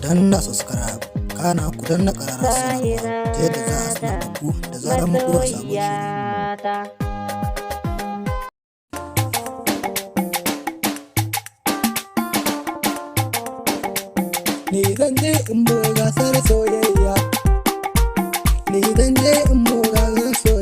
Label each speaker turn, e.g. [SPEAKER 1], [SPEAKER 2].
[SPEAKER 1] danna subscribe, kana ku danna ƙararrawar sanarwa ta yadda za a sanar da ku da zarar mun ɗora sabon shiri. Ni zan je in buga gasar soyayya, ni zan je in buga gasar soyayya.